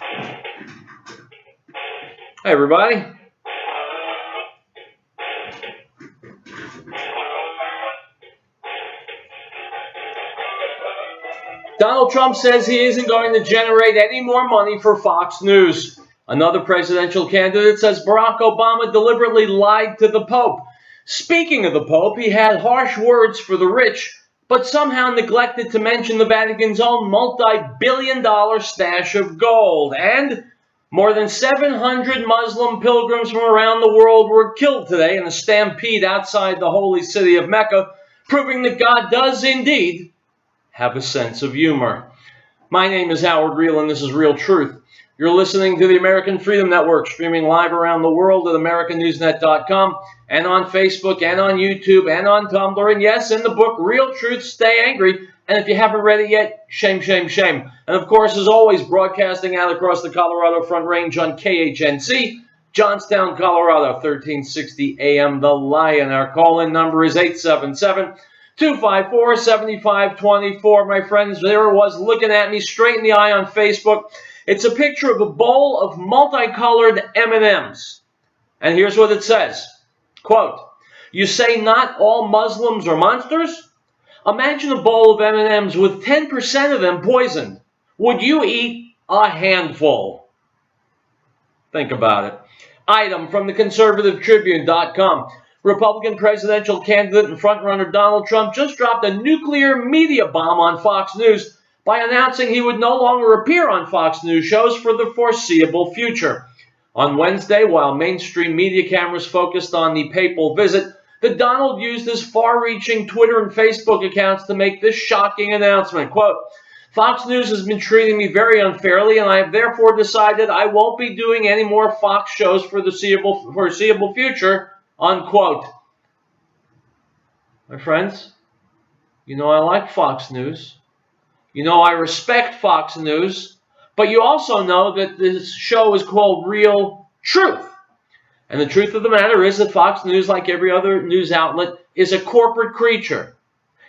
Hi, everybody. Donald Trump says he isn't going to generate any more money for Fox News. Another presidential candidate says Barack Obama deliberately lied to the Pope. Speaking of the Pope, he had harsh words for the rich, but somehow neglected to mention the Vatican's own multi-billion-dollar stash of gold. And more than 700 Muslim pilgrims from around the world were killed today in a stampede outside the holy city of Mecca, proving that God does indeed have a sense of humor. My name is Howard Riell, and this is Real Truth. You're listening to the American Freedom Network, streaming live around the world at AmericanNewsNet.com, and on Facebook, and on YouTube, and on Tumblr, and yes, in the book, Real Truth, Stay Angry. And if you haven't read it yet, shame, shame, shame. And of course, as always, broadcasting out across the Colorado Front Range on KHNC, Johnstown, Colorado, 1360 AM, The Lion. Our call-in number is 877-254-7524. My friends, there it was looking at me straight in the eye on Facebook. It's a picture of a bowl of multicolored M&Ms. And here's what it says. Quote, "You say not all Muslims are monsters? Imagine a bowl of M&Ms with 10% of them poisoned. Would you eat a handful?" Think about it. Item from the conservativetribune.com. Republican presidential candidate and frontrunner Donald Trump just dropped a nuclear media bomb on Fox News by announcing he would no longer appear on Fox News shows for the foreseeable future. On Wednesday, while mainstream media cameras focused on the papal visit, the Donald used his far-reaching Twitter and Facebook accounts to make this shocking announcement. Quote, "Fox News has been treating me very unfairly, and I have therefore decided I won't be doing any more Fox shows for the foreseeable future," unquote. My friends, you know I like Fox News. You know I respect Fox News. But you also know that this show is called Real Truth. And the truth of the matter is that Fox News, like every other news outlet, is a corporate creature.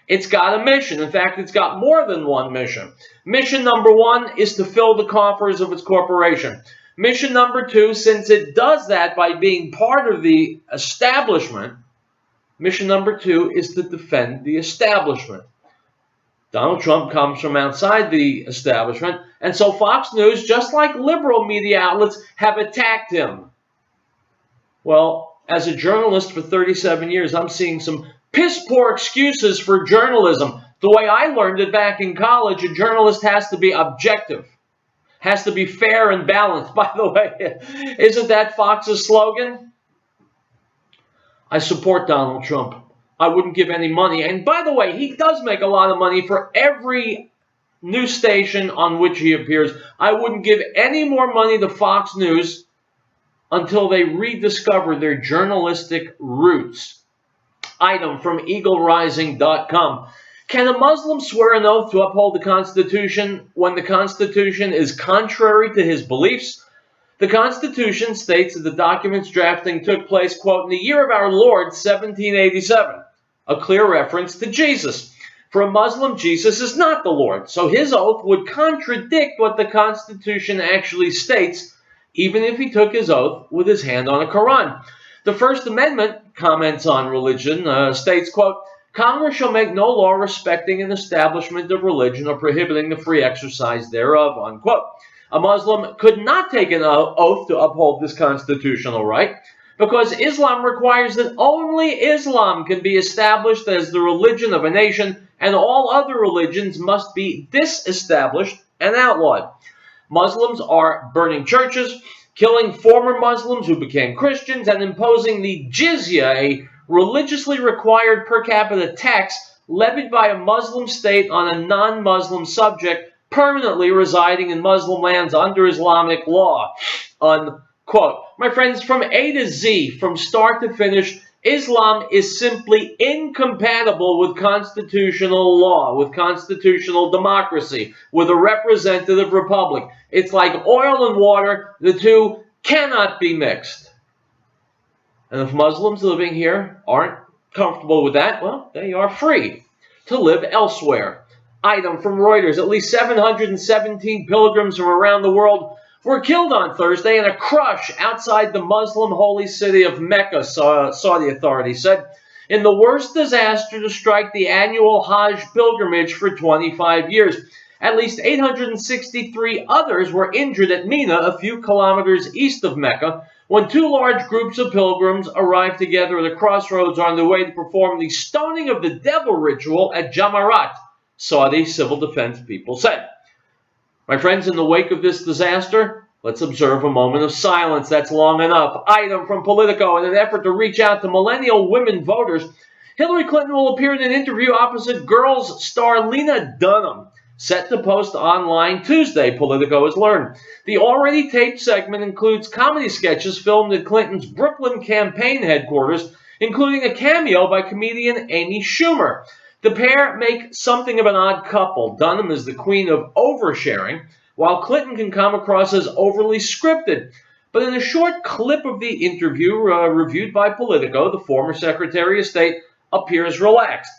It's got a mission. In fact, it's got more than one mission. Mission number one is to fill the coffers of its corporation. Mission number two, since it does that by being part of the establishment, mission number two is to defend the establishment. Donald Trump comes from outside the establishment, and so Fox News, just like liberal media outlets, have attacked him. Well, as a journalist for 37 years, I'm seeing some piss-poor excuses for journalism. The way I learned it back in college, a journalist has to be objective, has to be fair and balanced. By the way, isn't that Fox's slogan? I support Donald Trump. I wouldn't give any money. And by the way, he does make a lot of money for every news station on which he appears. I wouldn't give any more money to Fox News until they rediscover their journalistic roots. Item from EagleRising.com. Can a Muslim swear an oath to uphold the Constitution when the Constitution is contrary to his beliefs? The Constitution states that the document's drafting took place, quote, in the year of our Lord, 1787, a clear reference to Jesus. For a Muslim, Jesus is not the Lord, so his oath would contradict what the Constitution actually states, even if he took his oath with his hand on a Quran. The First Amendment, comments on religion, states, quote, Congress shall make no law respecting an establishment of religion or prohibiting the free exercise thereof, unquote. A Muslim could not take an oath to uphold this constitutional right because Islam requires that only Islam can be established as the religion of a nation, and all other religions must be disestablished and outlawed. Muslims are burning churches, killing former Muslims who became Christians, and imposing the jizya, a religiously required per capita tax levied by a Muslim state on a non-Muslim subject permanently residing in Muslim lands under Islamic law, unquote. My friends, from A to Z, from start to finish, Islam is simply incompatible with constitutional law, with constitutional democracy, with a representative republic. It's like oil and water. The two cannot be mixed. And if Muslims living here aren't comfortable with that, well, they are free to live elsewhere. Item from Reuters. At least 717 pilgrims from around the world were killed on Thursday in a crush outside the Muslim holy city of Mecca, Saudi authorities said, in the worst disaster to strike the annual Hajj pilgrimage for 25 years. At least 863 others were injured at Mina, a few kilometers east of Mecca, when two large groups of pilgrims arrived together at a crossroads on their way to perform the stoning of the devil ritual at Jamarat, Saudi civil defense people said. My friends, in the wake of this disaster, let's observe a moment of silence. That's long enough. Item from Politico. In an effort to reach out to millennial women voters, Hillary Clinton will appear in an interview opposite Girls star Lena Dunham, set to post online Tuesday, Politico has learned. The already taped segment includes comedy sketches filmed at Clinton's Brooklyn campaign headquarters, including a cameo by comedian Amy Schumer. The pair make something of an odd couple. Dunham is the queen of oversharing, while Clinton can come across as overly scripted. But in a short clip of the interview reviewed by Politico, the former Secretary of State appears relaxed.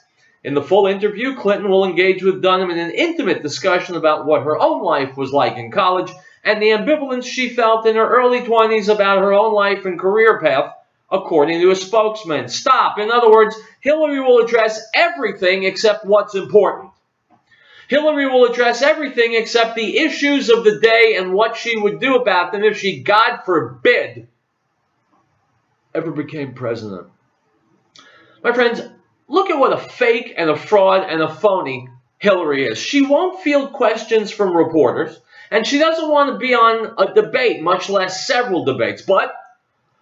In the full interview, Clinton will engage with Dunham in an intimate discussion about what her own life was like in college and the ambivalence she felt in her early 20s about her own life and career path, according to a spokesman. Stop. In other words, Hillary will address everything except what's important. Hillary will address everything except the issues of the day and what she would do about them if she, God forbid, ever became president. My friends, look at what a fake and a fraud and a phony Hillary is. She won't field questions from reporters, and she doesn't want to be on a debate, much less several debates, but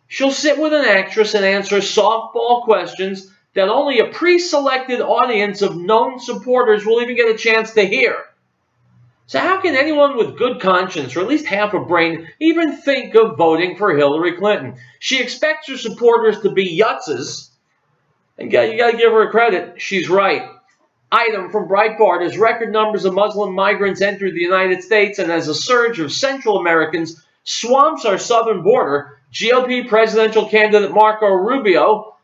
she'll sit with an actress and answer softball questions that only a pre-selected audience of known supporters will even get a chance to hear. So how can anyone with good conscience, or at least half a brain, even think of voting for Hillary Clinton? She expects her supporters to be yutzes, and you got to give her credit. She's right. Item from Breitbart: as record numbers of Muslim migrants enter the United States and as a surge of Central Americans swamps our southern border, GOP presidential candidate Marco Rubio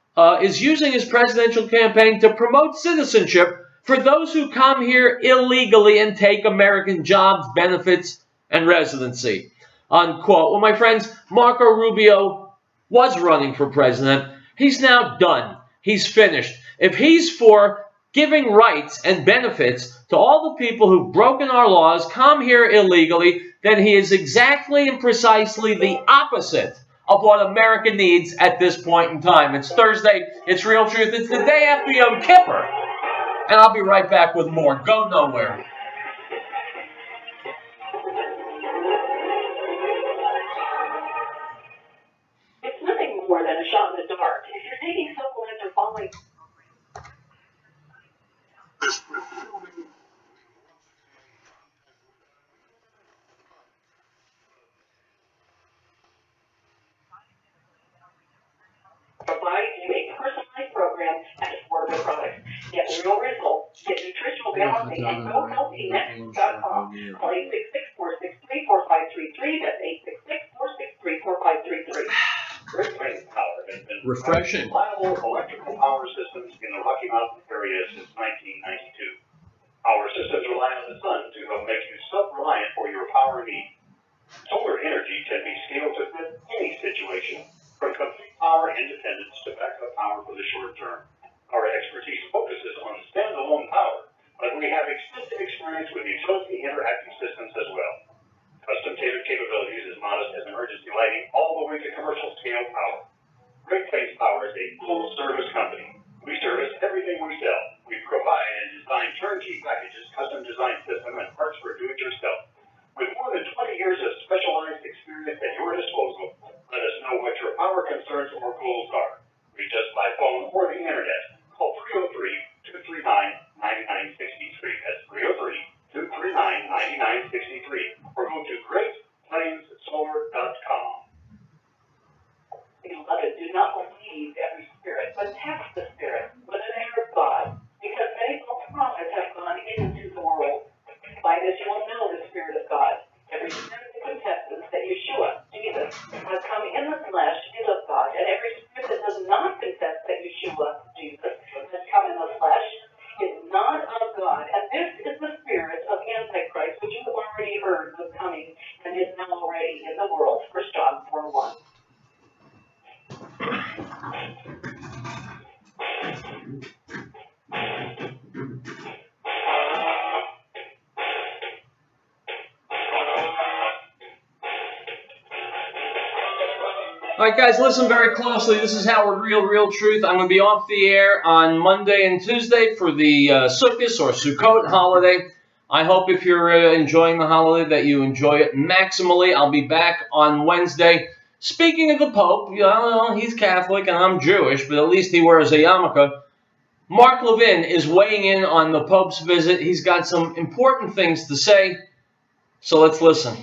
is using his presidential campaign to promote citizenship for those who come here illegally and take American jobs, benefits, and residency. Unquote. Well, my friends, Marco Rubio was running for president. He's now done. He's finished. If he's for giving rights and benefits to all the people who've broken our laws, come here illegally, then he is exactly and precisely the opposite of what America needs at this point in time. It's Thursday. It's Real Truth. It's the day after Yom Kippur. And I'll be right back with more. Go nowhere. It's nothing more than a shot in the dark. If you're taking supplements or following provides you a personalized program at affordable products. Get real results, get nutritional balancing at GoHealthyNext.com. Call 866-463-4533. That's 866-463-4533. Refreshing power has been refreshing. Reliable electrical power systems in the Rocky Mountain area since 1992. Our systems rely on the sun to help make you self-reliant for your power needs. Solar energy can be scaled to fit any situation, from complete power independence to backup power for the short term. Our expertise focuses on standalone power, but we have extensive experience with utility interactive systems as well. Custom tailored capabilities as modest as emergency lighting all the way to commercial scale power. Great Plains Power is a full service company. We service everything we sell. We provide and design turnkey packages, custom design system, and parts for do-it-yourself. With more than 20 years of specialized experience at your disposal, let us know what your power concerns or goals are. Reach us by phone or the internet. Call 303-239-9963. That's 303-239-9963. Or go to GreatPlainsSolar.com. Beloved, do not believe every spirit, but test the spirit with an air of God, because many false prophets have gone into the world. By this you will know the Spirit of God. Every spirit that confesses that Yeshua, Jesus, has come in the flesh is of God, and every spirit that does not confess that Yeshua, Jesus, has come in the flesh is not of God. And this is the spirit of Antichrist, which you have already heard was coming and is now already society in the world, 1 John 4:1. All right, guys, listen very closely. This is Howard Real Truth. I'm going to be off the air on Monday and Tuesday for the Sukkot or Sukkot holiday. I hope if you're enjoying the holiday that you enjoy it maximally. I'll be back on Wednesday. Speaking of the Pope, you know, he's Catholic and I'm Jewish, but at least he wears a yarmulke. Mark Levin is weighing in on the Pope's visit. He's got some important things to say, so let's listen.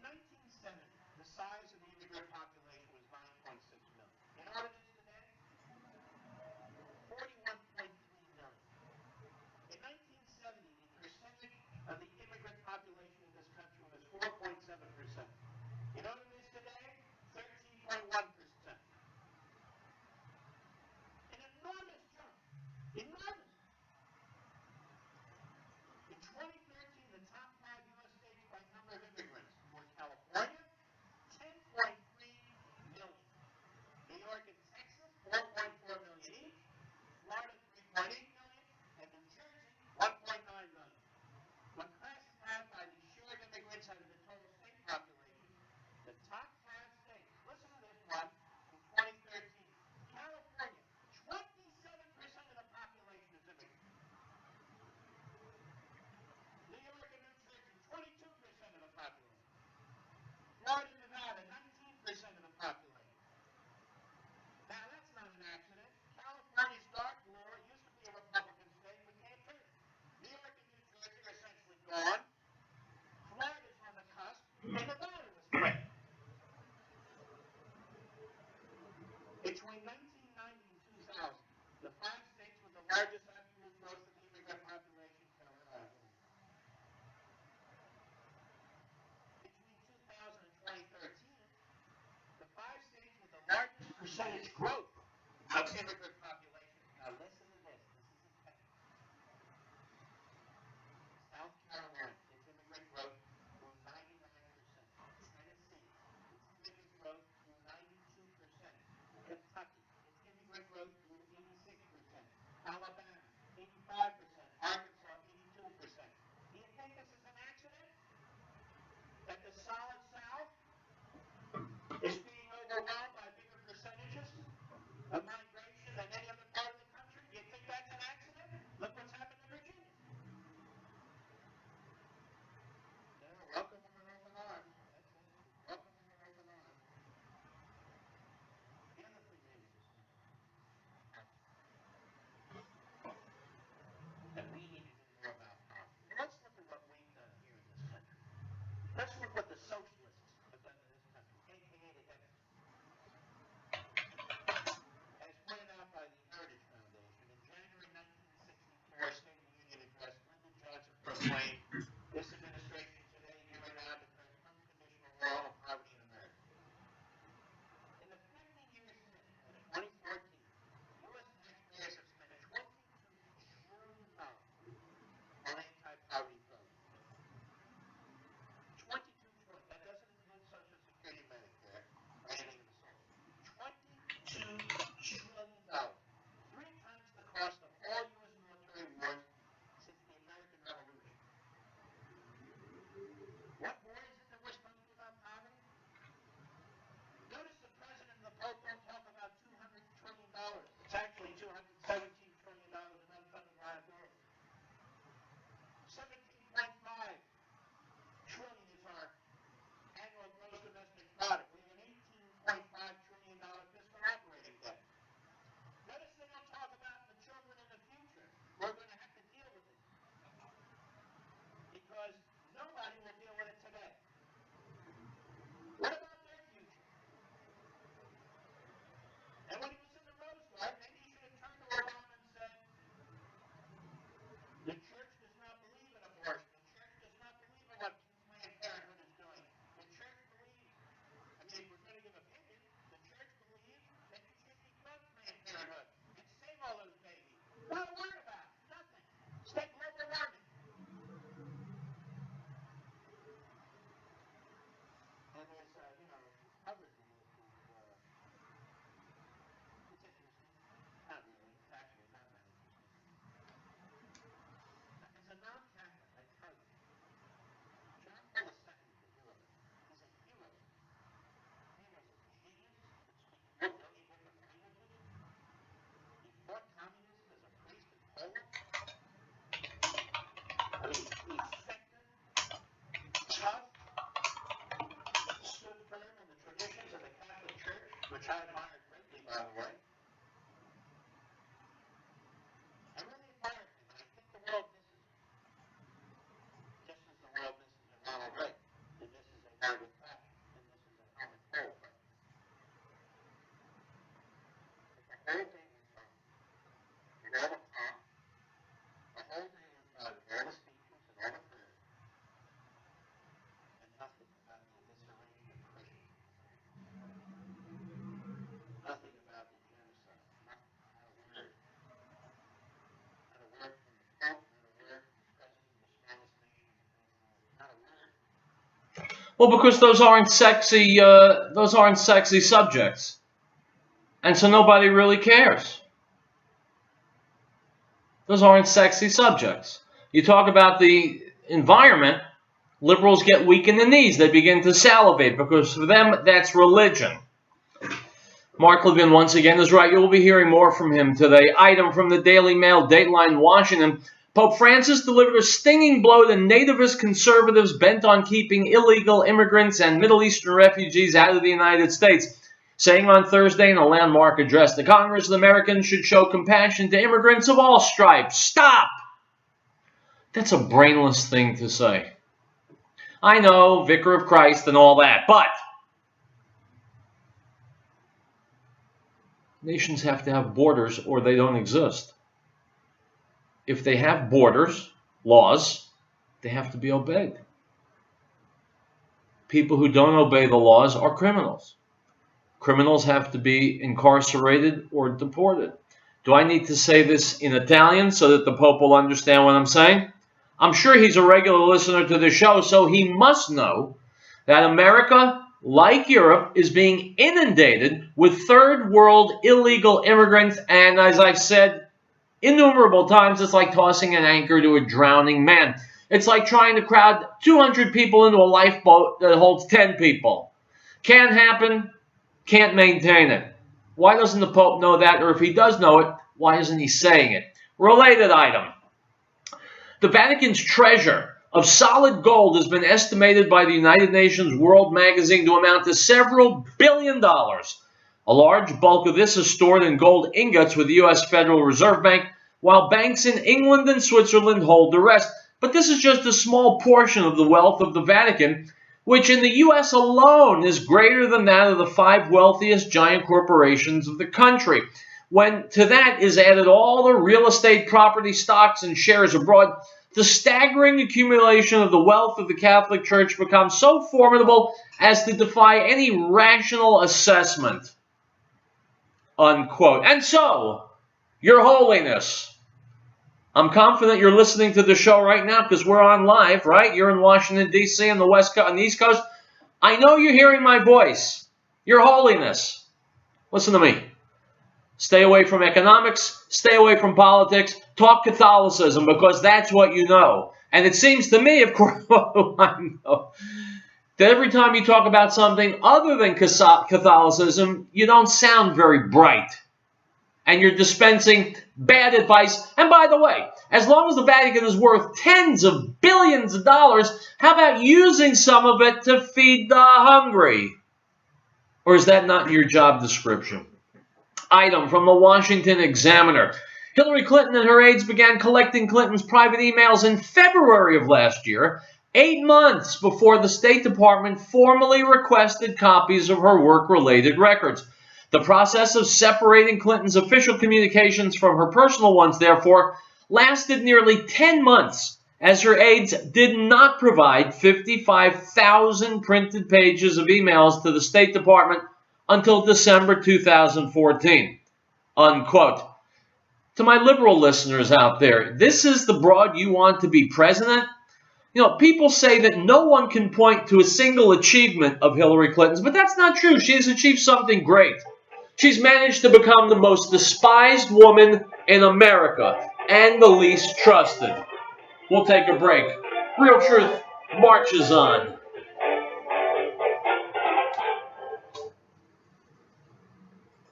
1970, the size of the immigrant population was 9.6 million. You know what it is today? 41.3 million. In 1970, the percentage of the immigrant population in this country was 4.7%. You know what it is today? 13.1%. An enormous jump. Enormous. In 2013, the top 5 U.S. states by number of immigrants were California, 10.3 million. New York and Texas, 4.4 million each. Florida, 3.8 million. And New Jersey, 1.9 million. When classified by the share of immigrants out of the total state population, the top 5 states, listen to this one, in 2013, California, 27% of the population is immigrants. New York and New Jersey, 22% of the population. Florida and Nevada, 19% of the population. Now, that's not an accident. California's dark blue. It used to be a Republican state. We can't turn it. New York and New Jersey are essentially gone. Florida's on the cusp. And Nevada was quick. Between 1990 and 2000, the 5 states with the largest absolute growth in the immigrant population covered. Between 2000 and 2013, the 5 states with the largest percentage growth of immigrant population. Now listen to this. This is a test. South Carolina, its immigrant growth grew 99%. Tennessee, its immigrant growth grew 92%. Kentucky, its immigrant growth grew 86%. Alabama, 85%. Arkansas, 82%. Do you think this is an accident? That the solid South is being overwhelmed by bigger percentages of migration than any other part of the country? Do you think that's an accident? Look what's happened to Virginia. Yeah, welcome them with open arms. That's it. Welcome them with open arms. The other thing maybe just that we need to do more about poverty. Well, let's look at what we've done here in this country. Let's look what the socialists have done in this country, a.k.a. the hippies. As pointed out by the Heritage Foundation, in January 1964 State of the Union address, Lyndon Johnson proclaimed, "This administration today, here and now, declares unconditional war on poverty in America." In the 50 years since, in 2014, U.S. taxpayers have spent $22 trillion on anti-poverty programs. 22 trillion. That doesn't include Social Security, Medicare, or anything of the sort. $22 trillion. 3 times the cost of all U.S. military wars since the American Revolution. What more is it that we're supposed to do about poverty? Notice the President and the Pope don't talk about $200 trillion. It's actually $217 trillion in unfunded liability. 17.5 trillion is our annual gross domestic product. We have an $18.5 trillion fiscal operating debt. Notice they don't talk about the children in the future. We're going to have to deal with it. Because nobody will deal with it today. What about their future? And when he was in the Rose Garden, maybe he should have turned to Obama and said, the church does not believe in abortion. The church does not believe in what Planned Parenthood is doing. The church believes, if we're going to give opinion, the church believes that you should defund Planned Parenthood and save all those babies. Not a word about it. Nothing. State global warming. And there's, others in this it's interesting. Not really. It's actually not that interesting. As a non-Catholic, I tell you, John Paul II is a hero. He's a hero. He was a genius. He could speak 4 billion different languages. He fought communism as a priest in Poland. I mean, effective, tough, stood firm in the traditions of the Catholic Church, which I admire greatly, by the way. I really admire him, and I think the world misses him. Just as the world misses a Ronald Reagan and misses a Margaret Thatcher. Well, because those aren't sexy subjects, and so nobody really cares. Those aren't sexy subjects. You talk about the environment, liberals get weak in the knees. They begin to salivate because for them that's religion. Mark Levin once again is right. You will be hearing more from him today. Item from the Daily Mail, Dateline, Washington. Pope Francis delivered a stinging blow to nativist conservatives bent on keeping illegal immigrants and Middle Eastern refugees out of the United States, saying on Thursday in a landmark address to Congress that Americans should show compassion to immigrants of all stripes. Stop! That's a brainless thing to say. I know, Vicar of Christ and all that, but nations have to have borders or they don't exist. If they have borders, laws, they have to be obeyed. People who don't obey the laws are criminals. Criminals have to be incarcerated or deported. Do I need to say this in Italian so that the Pope will understand what I'm saying? I'm sure he's a regular listener to the show, so he must know that America, like Europe, is being inundated with third world illegal immigrants, and as I've said innumerable times, it's like tossing an anchor to a drowning man. It's like trying to crowd 200 people into a lifeboat that holds 10 people. Can't happen, can't maintain it. Why doesn't the Pope know that? Or if he does know it, why isn't he saying it? Related item. The Vatican's treasure of solid gold has been estimated by the United Nations World Magazine to amount to several $billions. A large bulk of this is stored in gold ingots with the U.S. Federal Reserve Bank, while banks in England and Switzerland hold the rest. But this is just a small portion of the wealth of the Vatican, which in the U.S. alone is greater than that of the 5 wealthiest giant corporations of the country. When to that is added all the real estate, property, stocks, and shares abroad, the staggering accumulation of the wealth of the Catholic Church becomes so formidable as to defy any rational assessment. Unquote. And so, Your Holiness, I'm confident you're listening to the show right now because we're on live, right? You're in Washington, D.C. and the West Coast and the East Coast. I know you're hearing my voice. Your Holiness, listen to me. Stay away from economics. Stay away from politics. Talk Catholicism because that's what you know. And it seems to me, of course, I know, that every time you talk about something other than Catholicism, you don't sound very bright. And you're dispensing bad advice. And by the way, as long as the Vatican is worth tens of billions of dollars, how about using some of it to feed the hungry? Or is that not in your job description? Item from the Washington Examiner. Hillary Clinton and her aides began collecting Clinton's private emails in February of last year, 8 months before the State Department formally requested copies of her work-related records. The process of separating Clinton's official communications from her personal ones, therefore, lasted nearly 10 months, as her aides did not provide 55,000 printed pages of emails to the State Department until December 2014. Unquote. To my liberal listeners out there, this is the broad you want to be president? You know, people say that no one can point to a single achievement of Hillary Clinton's, but that's not true. She has achieved something great. She's managed to become the most despised woman in America and the least trusted. We'll take a break. Real Truth marches on.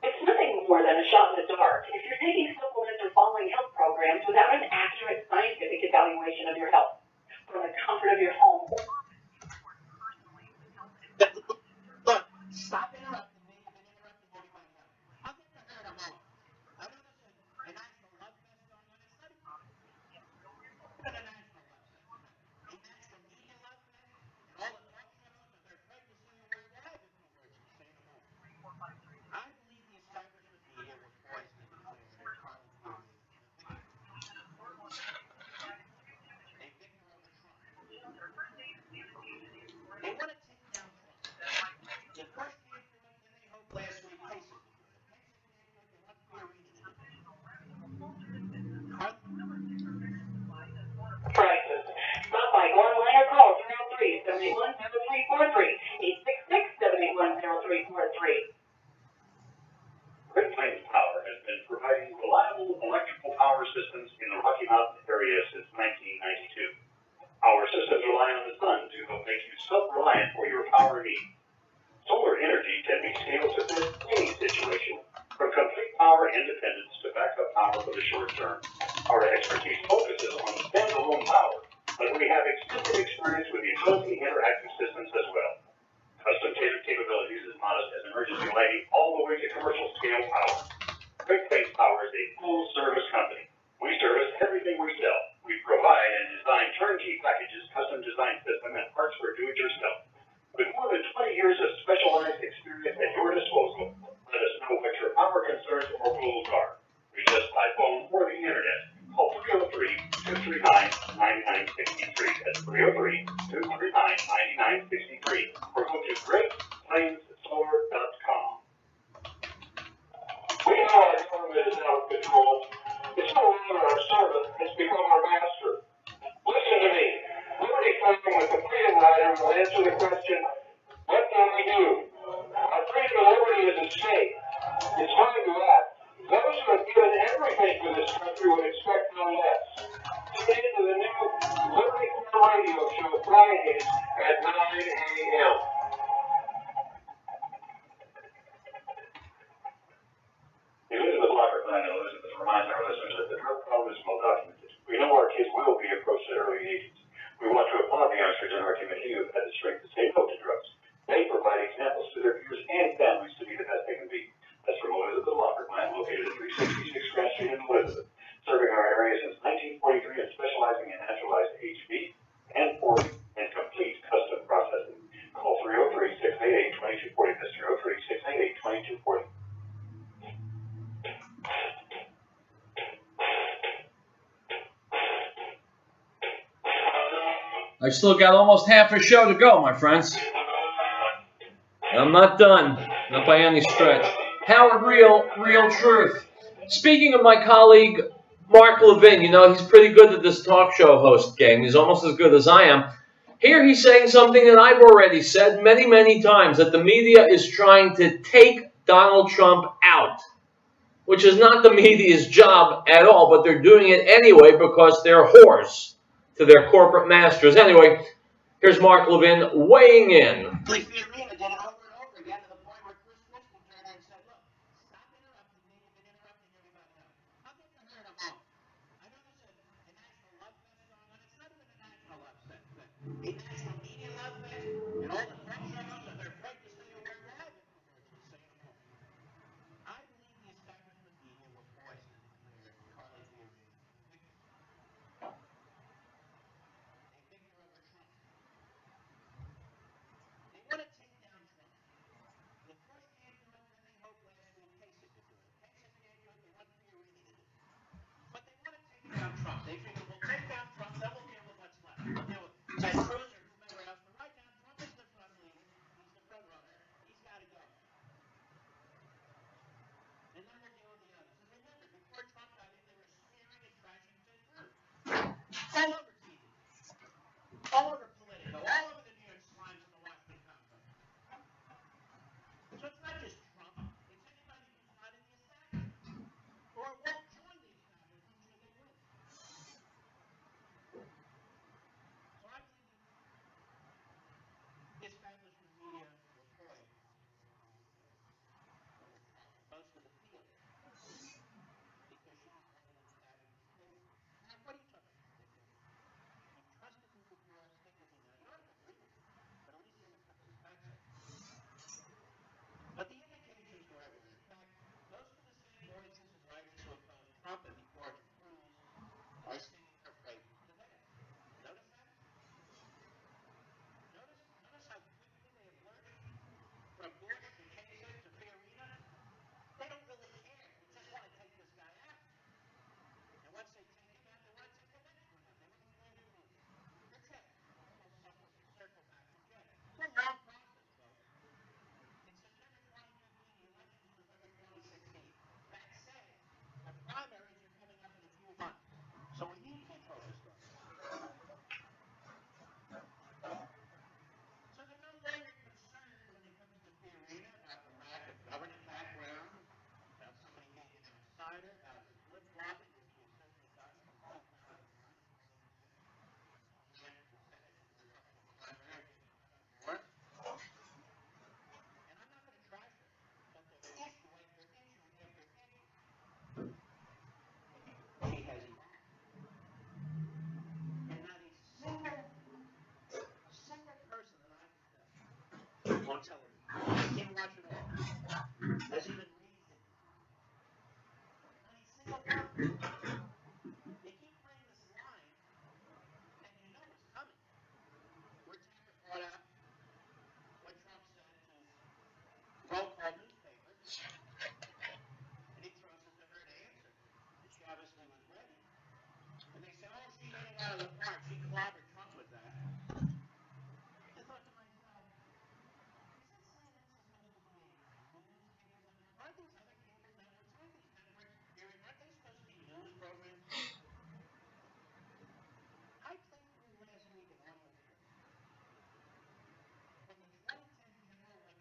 It's nothing more than a shot in the dark if you're taking supplements or following health programs without an accurate scientific evaluation of your health. From the comfort of your home. Look, stop interrupting me. You've been interrupting 45 minutes. I'll get to her in a moment. I know there's a national love fest going on. It's not even a national love fest. A national media love fest and all the talk shows that they're afraid to say a word. They're not even words to say in a moment. I believe the establishment media was poised to declare that Carlos Newman is a victim. A victim of a Trump. They want to take down Trump. The first year 0343. Great Plains Power has been providing reliable electrical power systems in the Rocky Mountain area since 1992. Our systems rely on the sun to help make you self-reliant for your power needs. Solar energy can be scaled to fit any situation, from complete power independence to backup power for the short term. Our expertise focuses on standalone power, but we have extensive experience with utility interactive systems as well. Custom tailored capabilities as modest as emergency lighting all the way to commercial scale power. Great Plains Power is a full service company. We service everything we sell. We provide and design turnkey packages, custom design system, and parts for do-it-yourself. With more than 20 years of specialized experience at your disposal, let us know what your power concerns or goals are. Reach us by phone or the internet. Call 303-239-9963. That's 303-239-9963. Or go to GreatPlainsSolar.com. We know our government is out of control. It's no longer our servant, it's become our master. Listen to me. Liberty Forum with the Freedom Rider will answer the question, what can we do? Our freedom and liberty is at stake. It's time to act. Those who have given everything for this country would expect no less. Tune in to the new Liberty Forum radio show Fridays at 9 a.m. Elizabeth Lockhart, I know Elizabeth reminds our listeners that the drug problem is well documented. We know our kids will be approached at early ages. We want to applaud the youngsters in our community who have had the strength to say no to drugs. They provide examples to their peers and families to be the best they can be. That's from Elizabeth Lockhart, located at 366 Grand Street in Elizabeth, serving our area since 1943 and specializing in naturalized HB and 40 and complete custom processing. Call 303-688-2240. That's 303-688-2240. I've still got almost half a show to go, my friends. I'm not done, not by any stretch. Howard Riell, Real Truth. Speaking of my colleague Mark Levin, you know, he's pretty good at this talk show host game. He's almost as good as I am. Here he's saying something that I've already said many, many times, that the media is trying to take Donald Trump out, which is not the media's job at all, but they're doing it anyway because they're whores to their corporate masters. Anyway, here's Mark Levin weighing in. Like Fiorina did it over and over again to the point where Chris Christie turned and said, look, stop interrupting me. You've been interrupting everybody else. How come you heard them all? I know there's a national love fest going on. It's not even a national love fest. A national media love fest. And all the press shows, and they're afraid to say a word. We'll have information to say in a moment. I believe the establishment media were poised to declare Carly Fiorina victim. A victor over Trump. They want to take down Trump. The first can't do it, then they hope last week Kasich could do it. Kasich can't do it, they want Fiorina to do it. But they want to take down Trump. They figure, we'll take down Trump, then we'll deal with what's left. We'll deal with Ted Cruz or whomever else. But right now, Trump is the front leader. He's the front runner. He's got to go. And then we'll deal with the others. And remember, before Trump got in, they were smearing and trashing Ted Cruz. All over TV. All over Politico. All over the New York Times and the Washington Compost. So it's not just Trump. It's anybody who's not in the establishment or won't join the establishment should they win. So I believe the establishment media were poised. Most of the field. Because she wanted an establishment. Mark, what are you talking about? on television. I can't watch it all. There's even reason. Not a single one. They keep playing this line, and you know it's coming. Where Tucker brought out what Trump said to so-called newspapers, and he throws it to her to answer. And she obviously was ready. And they say, oh, she hit it out of the park. She clobbered Trump with that. I thought to myself, is that CNN supposed to be a news cable network? Aren't these other cable networks? Aren't these networks, Gary, aren't they supposed to be news programs? I played for you last week an audio clip from the 2010 general election primary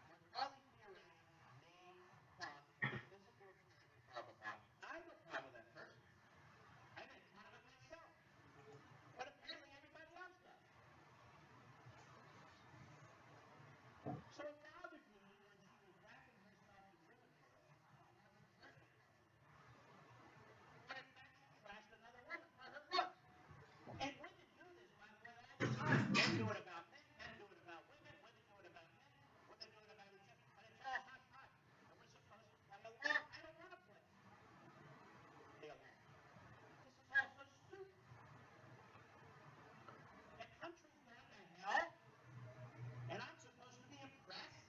when Carly Fiorina made fun of the physical appearance of Barack Obama. I have no problem with that personally. I made fun of it myself. But apparently everybody else does. So it bothered me when she was wrapping herself in riverdale. It wasn't perfect. But in fact, she trashed another woman for her looks. And women do this, by the way, all the time. Men do it about men do it about women do it about men, women do it about each other. And it's all hush-hush. And we're supposed to play along. I don't want to play along. This is all so stupid. The country's going to hell, and I'm supposed to be impressed.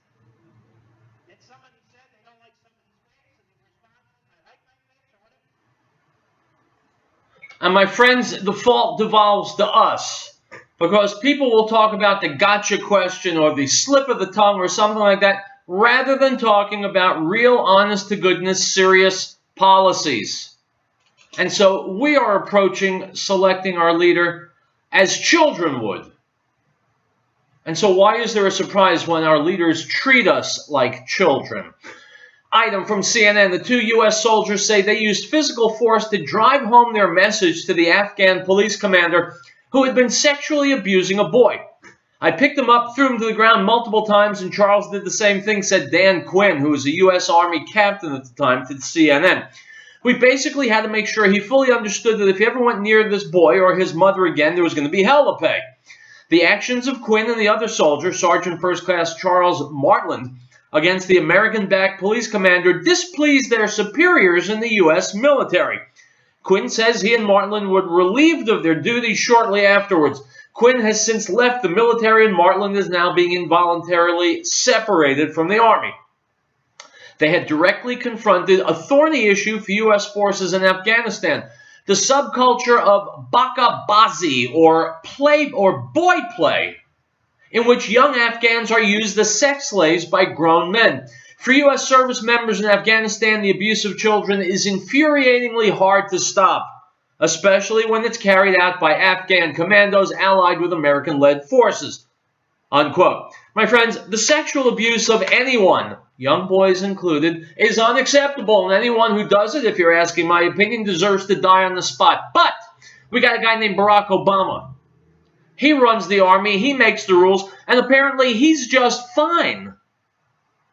And somebody said they don't like somebody's face, and the response is, I like my face, or whatever. And my friends, the fault devolves to us. Because people will talk about the gotcha question or the slip of the tongue or something like that, rather than talking about real, honest-to-goodness, serious policies. And so we are approaching selecting our leader as children would. And so why is there a surprise when our leaders treat us like children? Item from CNN. The 2 U.S. soldiers say they used physical force to drive home their message to the Afghan police commander who had been sexually abusing a boy. I picked him up, threw him to the ground multiple times, and Charles did the same thing, said Dan Quinn, who was a U.S. Army captain at the time, to CNN. We basically had to make sure he fully understood that if he ever went near this boy or his mother again, there was going to be hell to pay. The actions of Quinn and the other soldier, Sergeant First Class Charles Martland, against the American-backed police commander displeased their superiors in the U.S. military. Quinn says he and Martland were relieved of their duties shortly afterwards. Quinn has since left the military, and Martland is now being involuntarily separated from the Army. They had directly confronted a thorny issue for U.S. forces in Afghanistan, the subculture of bakabazi, or boy play, in which young Afghans are used as sex slaves by grown men. For U.S. service members in Afghanistan, the abuse of children is infuriatingly hard to stop, especially when it's carried out by Afghan commandos allied with American-led forces. Unquote. My friends, the sexual abuse of anyone, young boys included, is unacceptable, and anyone who does it, if you're asking my opinion, deserves to die on the spot. But we got a guy named Barack Obama. He runs the army, he makes the rules, and apparently he's just fine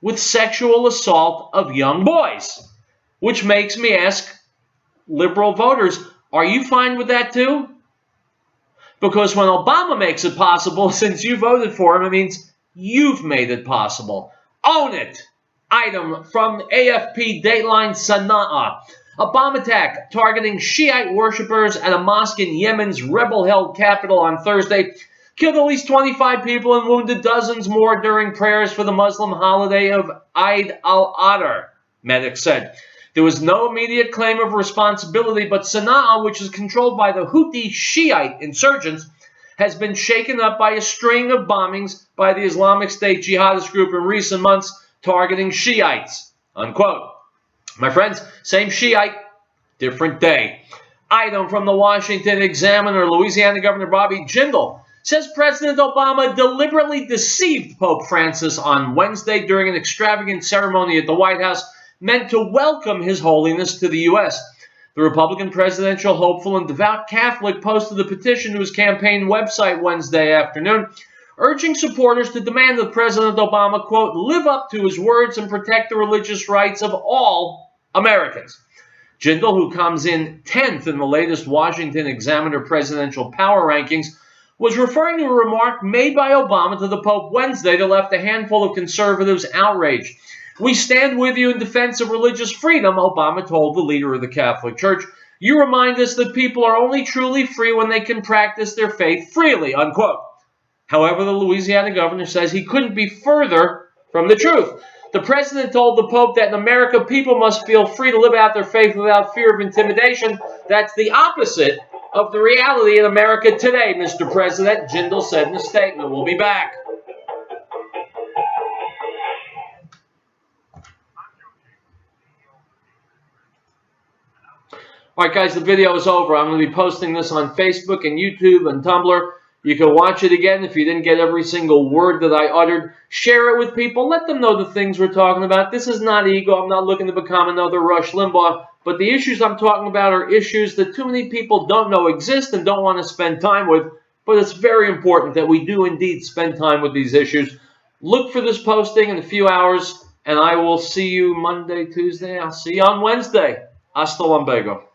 with sexual assault of young boys. Which makes me ask liberal voters, are you fine with that too? Because when Obama makes it possible, since you voted for him, it means you've made it possible. Own it! Item from AFP Dateline Sana'a. A bomb attack targeting Shiite worshippers at a mosque in Yemen's rebel-held capital on Thursday killed at least 25 people and wounded dozens more during prayers for the Muslim holiday of Eid al-Adha, medics said. There was no immediate claim of responsibility, but Sana'a, which is controlled by the Houthi Shiite insurgents, has been shaken up by a string of bombings by the Islamic State jihadist group in recent months targeting Shiites. Unquote. My friends, same Shiite, different day. Item from the Washington Examiner. Louisiana Governor Bobby Jindal says President Obama deliberately deceived Pope Francis on Wednesday during an extravagant ceremony at the White House meant to welcome His Holiness to the U.S. The Republican presidential hopeful and devout Catholic posted a petition to his campaign website Wednesday afternoon, urging supporters to demand that President Obama, quote, live up to his words and protect the religious rights of all Americans. Jindal, who comes in 10th in the latest Washington Examiner presidential power rankings, was referring to a remark made by Obama to the Pope Wednesday that left a handful of conservatives outraged. "We stand with you in defense of religious freedom," Obama told the leader of the Catholic Church. "You remind us that people are only truly free when they can practice their faith freely," unquote. However, the Louisiana governor says he couldn't be further from the truth. The president told the Pope that in America, people must feel free to live out their faith without fear of intimidation. That's the opposite of the reality in America today, Mr. President, Jindal said in a statement. We'll be back. All right, guys, the video is over. I'm going to be posting this on Facebook and YouTube and Tumblr. You can watch it again if you didn't get every single word that I uttered. Share it with people. Let them know the things we're talking about. This is not ego. I'm not looking to become another Rush Limbaugh. But the issues I'm talking about are issues that too many people don't know exist and don't want to spend time with. But it's very important that we do indeed spend time with these issues. Look for this posting in a few hours, and I will see you Monday, Tuesday. I'll see you on Wednesday. Hasta luego.